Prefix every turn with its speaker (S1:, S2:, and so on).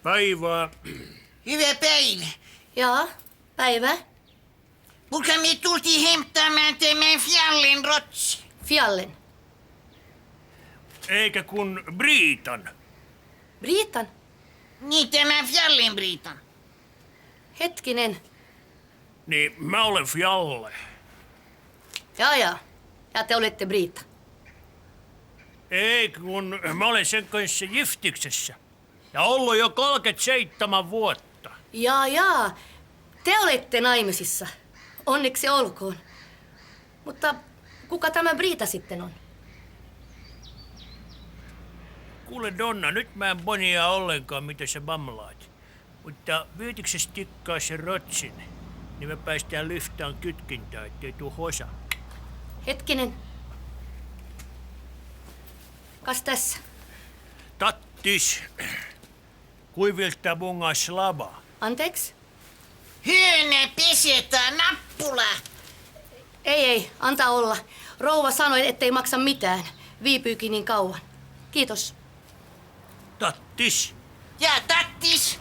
S1: Päivää.
S2: Hyvä päivä.
S3: Jaa, päivä.
S2: Kuinka me tultiin hemtaamaan tämän fjallin rotsi?
S3: Fjallen.
S1: Eikä kun Briitan.
S3: Britan.
S2: Niin tämän fjallin Briitan.
S3: Hetkinen.
S1: Niin mä olen Fjalle.
S3: Jaa. Ja te olette Briita.
S1: Ei kun mä olen sen kanssa jiftiksessä. Ja ollut jo 37 vuotta.
S3: Jaa. Te olette naimisissa. Onneksi olkoon. Mutta kuka tämä Briita sitten on?
S1: Kuule Donna, nyt mä en bonia ollenkaan, mitä sä bamlaat. Mutta viitiksessä tikkaa sen rotsin, niin me päästään lyftään kytkintää, ettei tuu hosa.
S3: Hetkinen. Kas tässä?
S1: Tattis. Kuiviltaa bungaa slaba.
S3: Anteeksi?
S2: Hyönä pesetään nappula.
S3: Ei, antaa olla. Rouva sanoi, ettei maksa mitään. Viipyykin niin kauan. Kiitos.
S1: Tattis.
S2: Ja tattis.